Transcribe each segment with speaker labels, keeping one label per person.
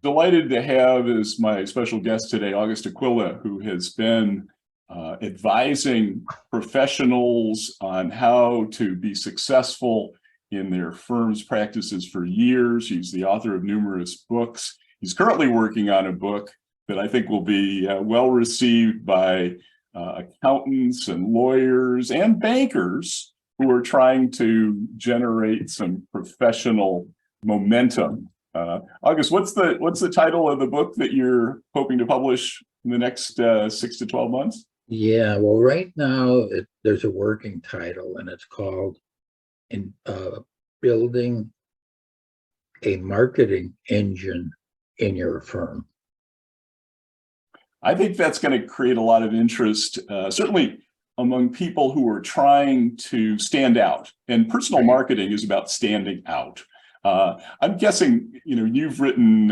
Speaker 1: delighted to have as my special guest today, Aquila, who has been advising professionals on how to be successful in their firm's practices for years. He's the author of numerous books. He's currently working on a book that I think will be well received by accountants and lawyers and bankers who are trying to generate some professional momentum. August, what's the title of the book that you're hoping to publish in the next 6 to 12 months?
Speaker 2: Yeah, well, right now there's a working title, and it's called Building a Marketing Engine in Your Firm.
Speaker 1: I think that's going to create a lot of interest, certainly among people who are trying to stand out. And personal marketing is about standing out. I'm guessing, you've written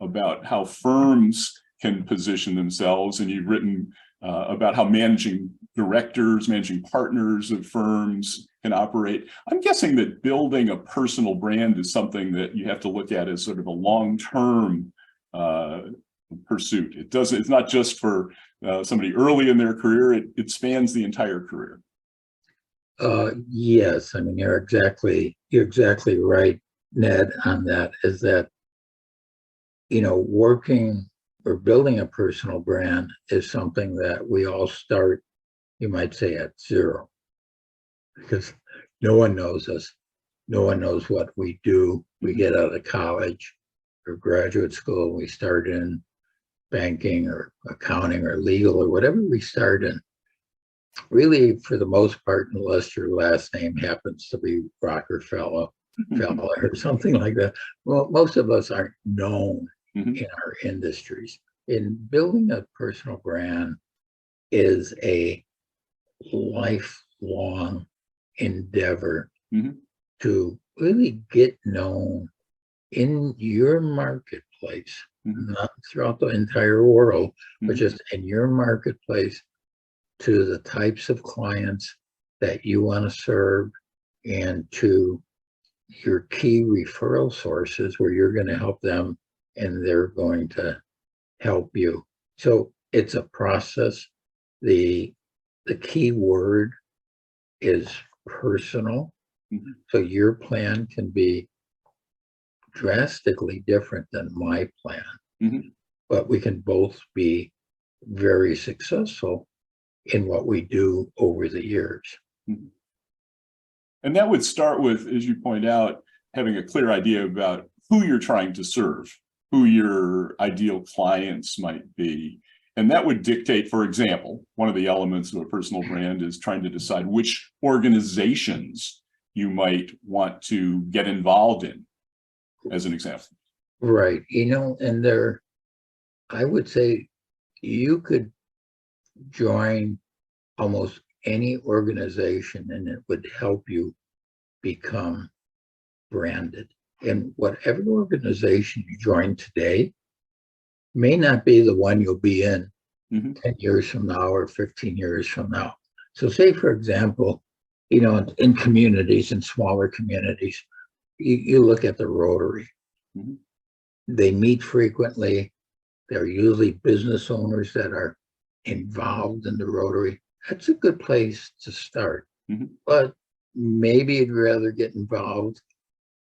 Speaker 1: about how firms can position themselves, and you've written about how managing directors, managing partners of firms can operate. I'm guessing that building a personal brand is something that you have to look at as sort of a long-term pursuit. It's not just for somebody early in their career, it spans the entire career.
Speaker 2: Yes, I mean, you're exactly right, Ned, on that, is that, working or building a personal brand is something that we all start, you might say, at zero, because no one knows us. No one knows what we do. We get out of college or graduate school, we start in banking or accounting or legal or whatever we start in. Really, for the most part, unless your last name happens to be Rockefeller or something like that, well, most of us aren't known in our industries. And building a personal brand is a lifelong endeavor to really get known in your marketplace, not throughout the entire world, but just in your marketplace, to the types of clients that you want to serve, and to your key referral sources where you're going to help them and they're going to help you. So it's a process. The key word is personal. So your plan can be drastically different than my plan, but we can both be very successful in what we do over the years.
Speaker 1: And that would start with, as you point out, having a clear idea about who you're trying to serve, who your ideal clients might be. And that would dictate, for example, one of the elements of a personal brand is trying to decide which organizations you might want to get involved in, as an example.
Speaker 2: Right. And I would say you could join almost any organization and it would help you become branded. And whatever organization you join today may not be the one you'll be in 10 years from now or 15 years from now. So say, for example, in communities, in smaller communities, you look at the Rotary. They meet frequently. They're usually business owners that are involved in the Rotary. That's a good place to start. But maybe you'd rather get involved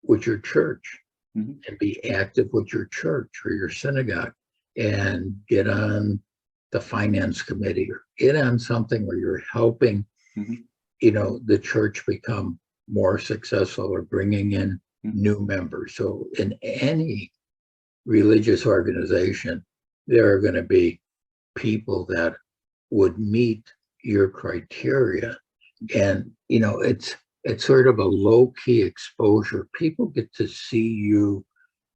Speaker 2: with your church and be active with your church or your synagogue, and get on the finance committee or get on something where you're helping the church become more successful or bringing in new members. So in any religious organization, there are going to be people that would meet your criteria. And, it's sort of a low-key exposure. People get to see you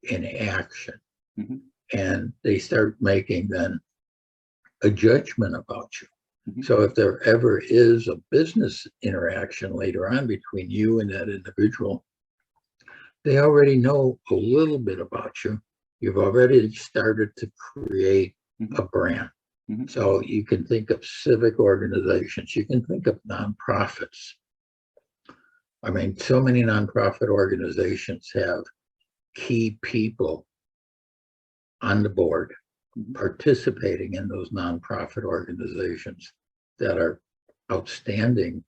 Speaker 2: in action, and they start making then a judgment about you. So if there ever is a business interaction later on between you and that individual, they already know a little bit about you. You've already started to create a brand. So you can think of civic organizations, you can think of nonprofits. I mean, so many nonprofit organizations have key people on the board,
Speaker 1: Mhm.
Speaker 2: participating in those nonprofit organizations that are outstanding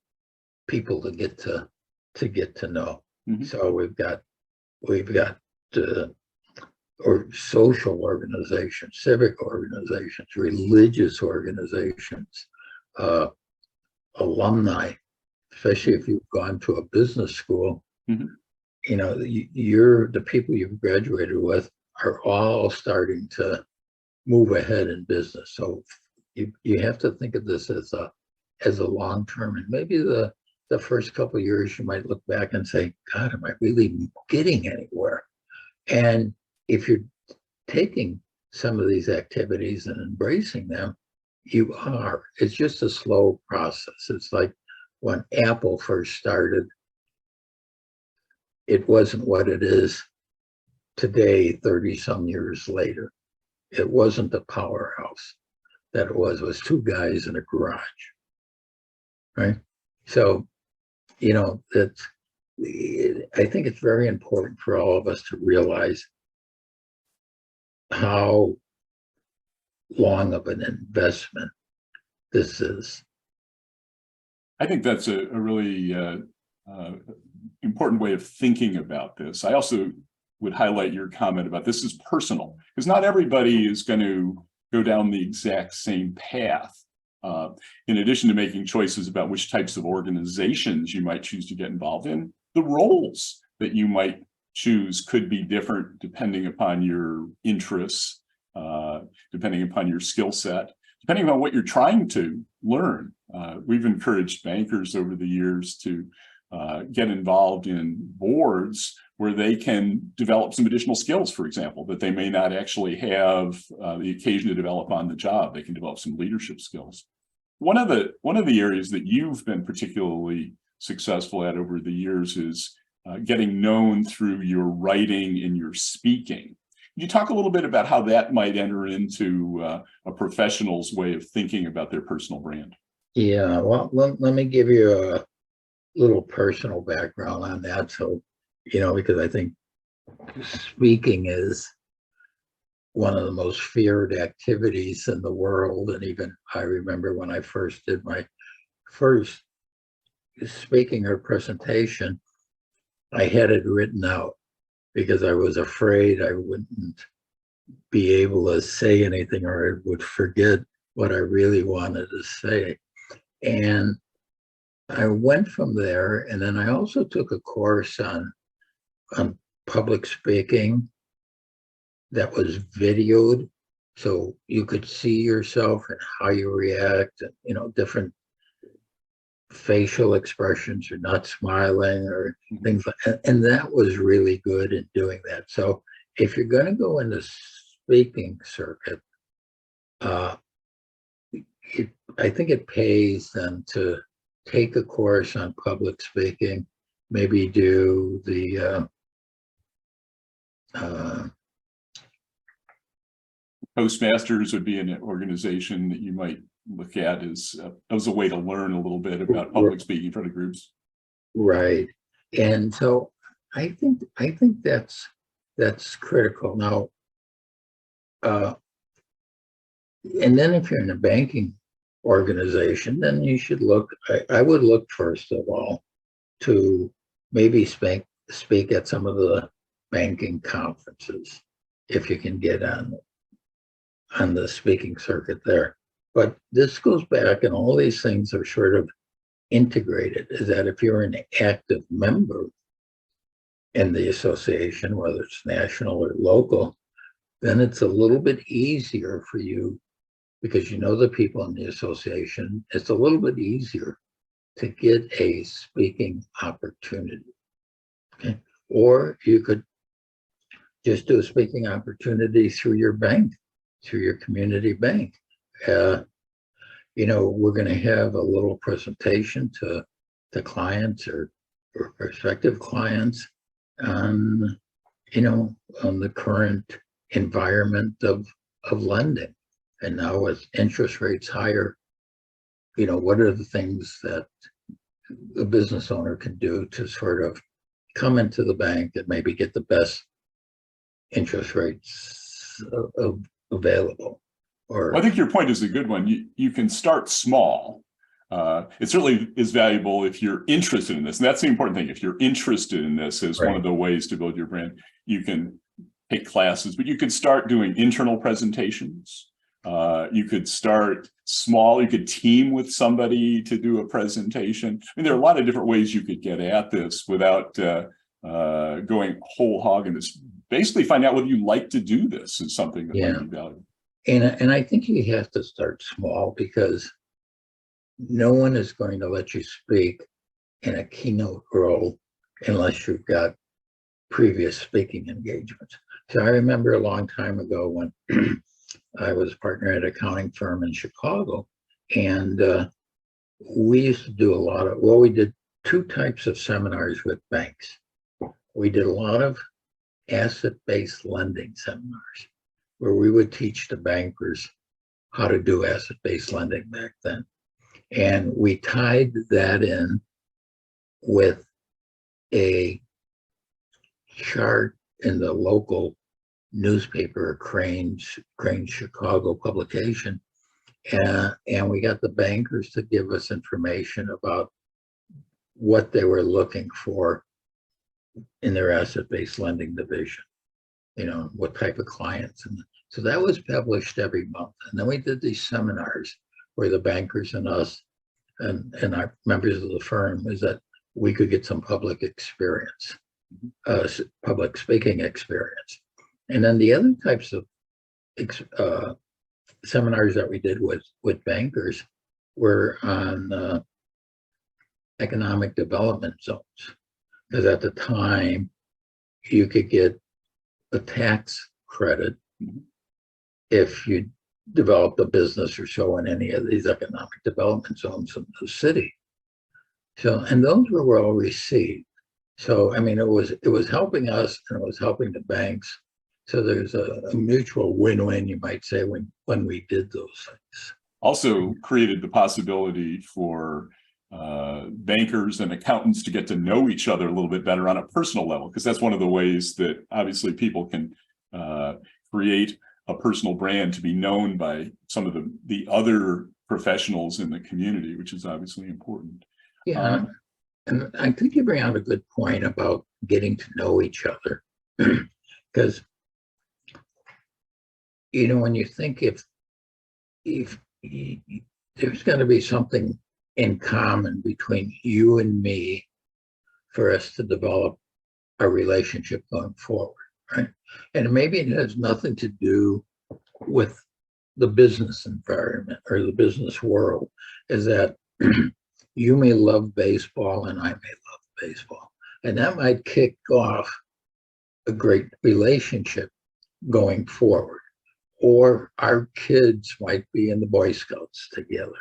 Speaker 2: people to get to know.
Speaker 1: Mhm.
Speaker 2: So we've got or social organizations, civic organizations, religious organizations, uh, alumni, especially if you've gone to a business school.
Speaker 1: Mhm.
Speaker 2: You know, the people you've graduated with are all starting to move ahead in business. So you have to think of this as a long term. And maybe the first couple of years you might look back and say, God, am I really getting anywhere? And if you're taking some of these activities and embracing them, you are. It's just a slow process. It's like when Apple first started, it wasn't what it is today, 30 some years later. It wasn't the powerhouse that it was two guys in a garage, right? So, you know, I think it's very important for all of us to realize how long of an investment this is.
Speaker 1: I think that's a really important way of thinking about this. I also would highlight your comment about this is personal, because not everybody is going to go down the exact same path. In addition to making choices about which types of organizations you might choose to get involved in, the roles that you might choose could be different depending upon your interests, depending upon your skill set, depending on what you're trying to learn. We've encouraged bankers over the years to get involved in boards where they can develop some additional skills, for example, that they may not actually have the occasion to develop on the job. They can develop some leadership skills. One of the areas that you've been particularly successful at over the years is getting known through your writing and your speaking. Can you talk a little bit about how that might enter into a professional's way of thinking about their personal brand?
Speaker 2: Yeah, well, let me give you a little personal background on that. So, you know, because I think speaking is one of the most feared activities in the world. And even I remember when I first did my first speaking or presentation, I had it written out because I was afraid I wouldn't be able to say anything or I would forget what I really wanted to say. And I went from there, and then I also took a course on public speaking that was videoed, so you could see yourself and how you react, and you know, different facial expressions. You're not smiling or things like that. And that was really good in doing that. So if you're going to go in the speaking circuit, I think it pays them to take a course on public speaking, maybe do the
Speaker 1: Toastmasters would be an organization that you might look at as a way to learn a little bit about public speaking in front of groups.
Speaker 2: Right. And so I think that's critical. Now, and then if you're in a banking organization, then you should look, I would look first of all to maybe speak at some of the banking conferences if you can get on the speaking circuit there. But this goes back, and all these things are sort of integrated, is that if you're an active member in the association, whether it's national or local, then it's a little bit easier for you because you know the people in the association. It's a little bit easier to get a speaking opportunity. Okay? Or you could just do a speaking opportunity through your bank, through your community bank. You know, we're going to have a little presentation to clients or prospective clients on, you know, on the current environment of lending. And now with interest rates higher, you know, what are the things that the business owner can do to sort of come into the bank and maybe get the best interest rates available. Or
Speaker 1: I think your point is a good one. You can start small. It certainly is valuable if you're interested in this. And that's the important thing. If you're interested in this as one of the ways to build your brand, you can take classes, but you could start doing internal presentations. You could start small. You could team with somebody to do a presentation. I mean, there are a lot of different ways you could get at this without going whole hog in this. Basically, find out whether you like to do this is something that might be valuable.
Speaker 2: And I think you have to start small, because no one is going to let you speak in a keynote role unless you've got previous speaking engagements. So I remember a long time ago when I was a partner at an accounting firm in Chicago, and we used to do a lot of, we did two types of seminars with banks. We did a lot of asset-based lending seminars, where we would teach the bankers how to do asset-based lending back then. And we tied that in with a chart in the local newspaper, Crane's Chicago publication. And we got the bankers to give us information about what they were looking for in their asset-based lending division, what type of clients. And so that was published every month. And then we did these seminars where the bankers and us and our members of the firm, is that we could get some public experience, public speaking experience. And then the other types of seminars that we did with bankers were on economic development zones. Because at the time, you could get a tax credit if you developed a business or so in any of these economic development zones of the city. So, and those were well received. So, I mean, it was helping us and it was helping the banks. So there's a mutual win-win, you might say, when we did those things.
Speaker 1: Also created the possibility for bankers and accountants to get to know each other a little bit better on a personal level, because that's one of the ways that obviously people can create a personal brand, to be known by some of the other professionals in the community, which is obviously important.
Speaker 2: Yeah, and I think you bring out a good point about getting to know each other, because when you think if there's going to be something in common between you and me for us to develop a relationship going forward, right? And maybe it has nothing to do with the business environment or the business world, is that you may love baseball and I may love baseball. And that might kick off a great relationship going forward. Or our kids might be in the Boy Scouts together.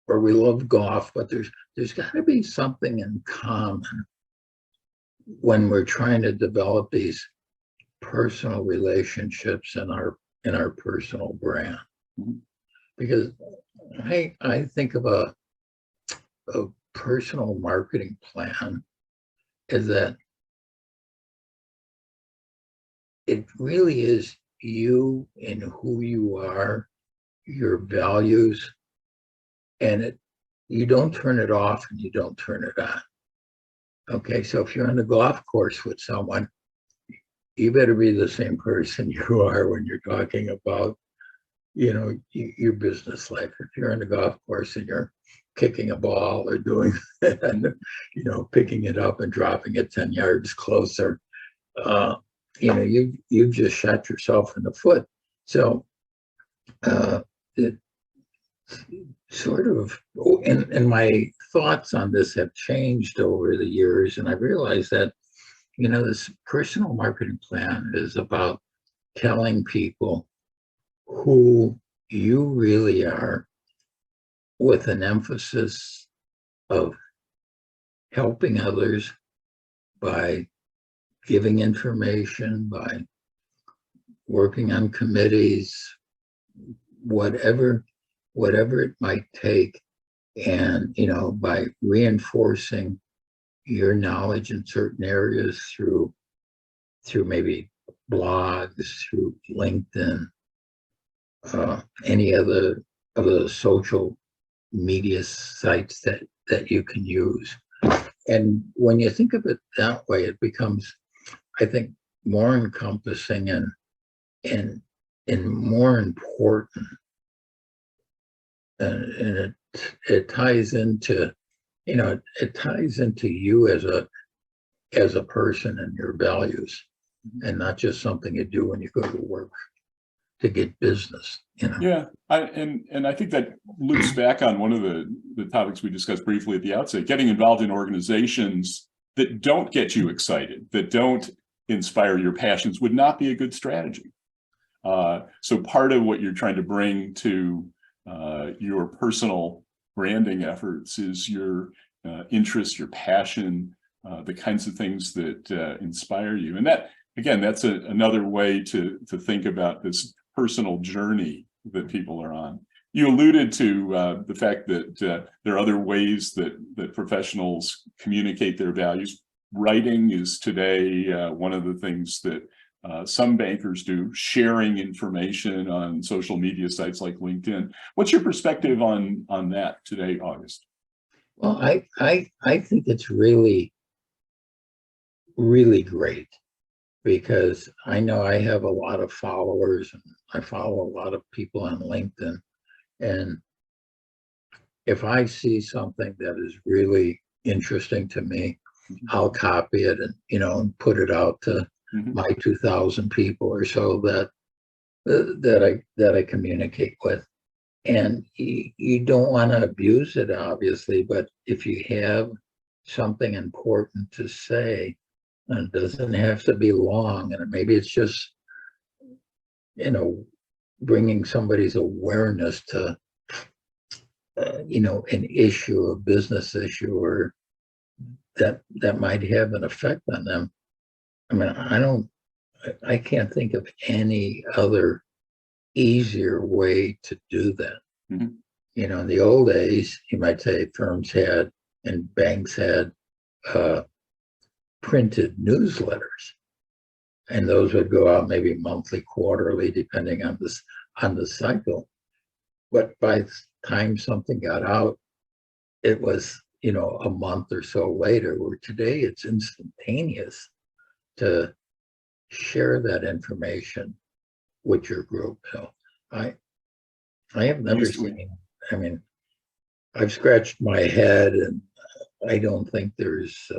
Speaker 2: Or we love golf, but there's got to be something in common when we're trying to develop these personal relationships in our personal brand. Because I think of a personal marketing plan is that it really is you and who you are, your values, and you don't turn it off and you don't turn it on. Okay, so if you're on the golf course with someone, you better be the same person you are when you're talking about, your business life. If you're on the golf course and you're kicking a ball or doing, picking it up and dropping it 10 yards closer, you've just shot yourself in the foot. So it sort of, and my thoughts on this have changed over the years. And I realized that, this personal marketing plan is about telling people who you really are, with an emphasis of helping others by giving information, by working on committees, whatever it might take, and by reinforcing your knowledge in certain areas through maybe blogs, through LinkedIn, any other of the social media sites that you can use. And when you think of it that way, it becomes, I think, more encompassing and more important. And it ties into, it ties into you as a person and your values, and not just something you do when you go to work to get business.
Speaker 1: Yeah, and I think that loops back on one of the topics we discussed briefly at the outset. Getting involved in organizations that don't get you excited, that don't inspire your passions, would not be a good strategy. So part of what you're trying to bring to your personal branding efforts is your interest, your passion, the kinds of things that inspire you. And that, again, that's another way to think about this personal journey that people are on. You alluded to the fact that there are other ways that professionals communicate their values. Writing is today one of the things that some bankers do, sharing information on social media sites like LinkedIn. What's your perspective on that today, August?
Speaker 2: Well, I think it's really, really great, because I know I have a lot of followers and I follow a lot of people on LinkedIn. And if I see something that is really interesting to me, I'll copy it and, and put it out to my 2,000 people or so that I communicate with. And you don't want to abuse it, obviously, but if you have something important to say, and it doesn't have to be long, and maybe it's just, bringing somebody's awareness to, an issue, a business issue, or that might have an effect on them. I mean, I can't think of any other easier way to do that. In the old days, you might say firms had and banks had printed newsletters, and those would go out maybe monthly, quarterly, depending on the cycle. But by the time something got out, it was, a month or so later, where today it's instantaneous to share that information with your group. So I have never seen, I've scratched my head, and I don't think there's,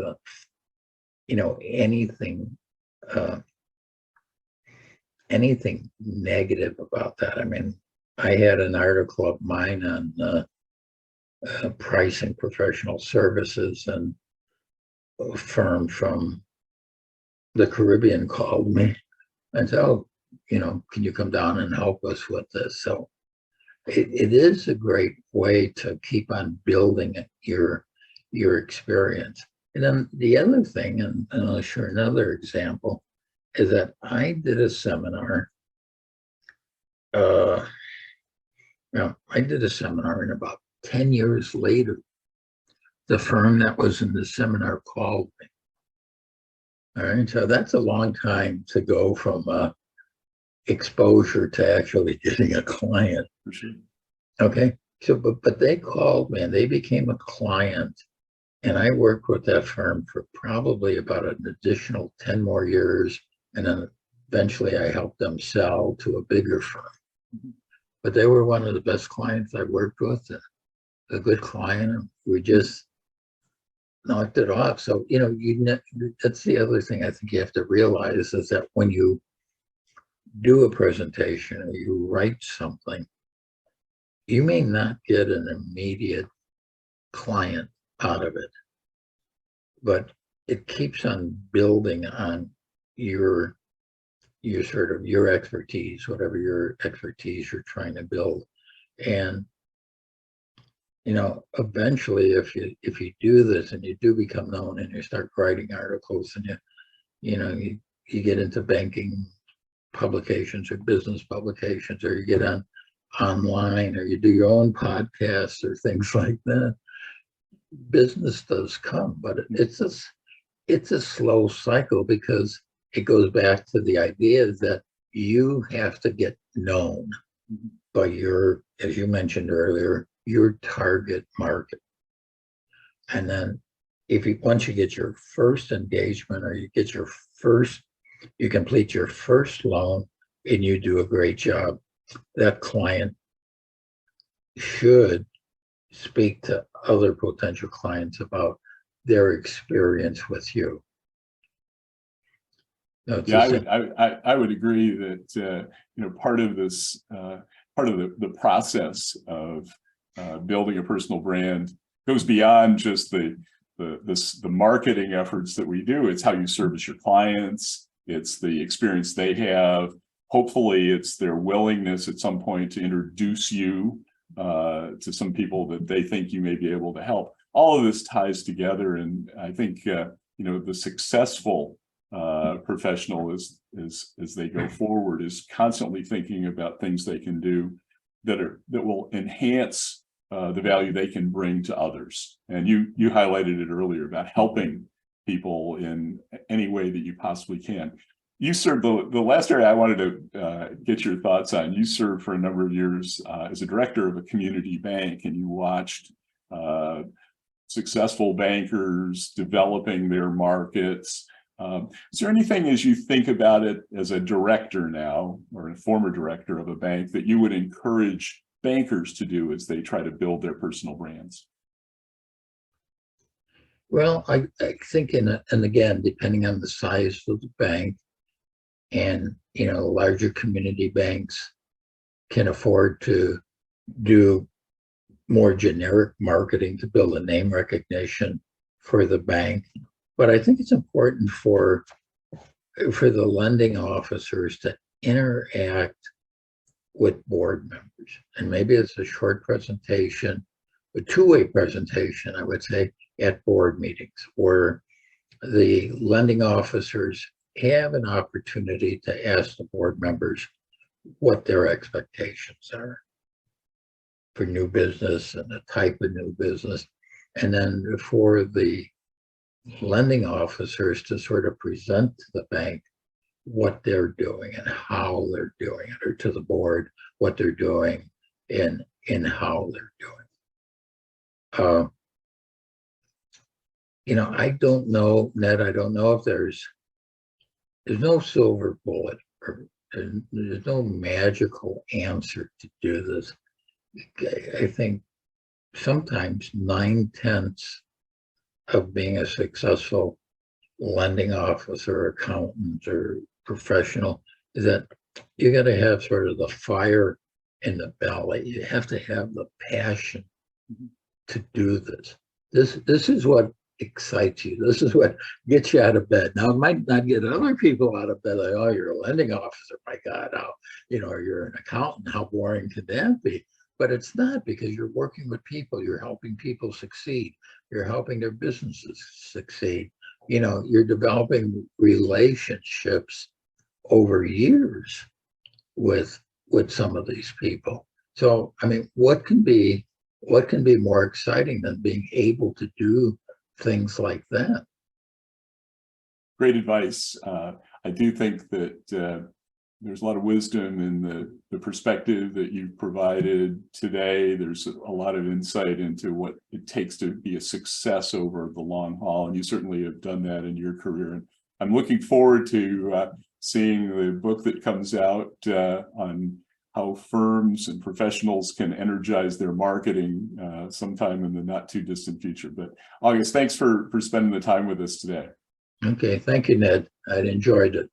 Speaker 2: anything negative about that. I had an article of mine on pricing professional services, and a firm from the Caribbean called me and said, "Oh, can you come down and help us with this?" So it is a great way to keep on building your experience. And then the other thing, and I'll share another example, is that I did a seminar. And about 10 years later, the firm that was in the seminar called me. All right, so that's a long time to go from exposure to actually getting a client.
Speaker 1: For sure.
Speaker 2: Okay, so but they called me and they became a client, and I worked with that firm for probably about an additional 10 more years, and then eventually I helped them sell to a bigger firm. But they were one of the best clients I worked with, a good client, and we just knocked it off. So, that's the other thing I think you have to realize, is that when you do a presentation or you write something, you may not get an immediate client out of it, but it keeps on building on your expertise, whatever your expertise you're trying to build. And eventually, if you do this and you do become known and you start writing articles, and you get into banking publications or business publications, or you get online, or you do your own podcasts or things like that, business does come. But it's a slow cycle, because it goes back to the idea that you have to get known by your, as you mentioned earlier, your target market. And then once you get your first engagement, or you get you complete your first loan and you do a great job, that client should speak to other potential clients about their experience with you.
Speaker 1: I would agree that part of this part of the process of building a personal brand goes beyond just the marketing efforts that we do. It's how you service your clients. It's the experience they have. Hopefully, it's their willingness at some point to introduce you to some people that they think you may be able to help. All of this ties together, and I think the successful professional as they go forward is constantly thinking about things they can do that will enhance the value they can bring to others. And you highlighted it earlier about helping people in any way that you possibly can. You served the last area I wanted to get your thoughts on. You served for a number of years as a director of a community bank, and you watched successful bankers developing their markets. Is there anything, as you think about it as a director now, or a former director of a bank, that you would encourage bankers to do as they try to build their personal brands?
Speaker 2: Well, I think, and again, depending on the size of the bank, and larger community banks can afford to do more generic marketing to build a name recognition for the bank. But I think it's important for the lending officers to interact with board members. And maybe it's a short presentation, a two-way presentation, I would say, at board meetings, where the lending officers have an opportunity to ask the board members what their expectations are for new business and the type of new business. And then for the lending officers to sort of present to the bank what they're doing and how they're doing it, or to the board what they're doing and how they're doing. I don't know, Ned, I don't know if there's no silver bullet, or there's no magical answer to do this. I think sometimes 9/10 of being a successful lending officer, accountant, or professional is that you got to have sort of the fire in the belly. You have to have the passion to do this. This is what excites you. This is what gets you out of bed. Now, it might not get other people out of bed, like, oh, you're a lending officer, my God, how, or you're an accountant, how boring could that be? But it's not, because you're working with people, you're helping people succeed, you're helping their businesses succeed. You're developing relationships over years with some of these people. So, I mean, what can be more exciting than being able to do things like that?
Speaker 1: Great advice. I do think that there's a lot of wisdom in the perspective that you've provided today. There's a lot of insight into what it takes to be a success over the long haul, and you certainly have done that in your career. And I'm looking forward to seeing the book that comes out on how firms and professionals can energize their marketing sometime in the not too distant future. But August, thanks for spending the time with us today.
Speaker 2: Okay, thank you, Ned. I enjoyed it.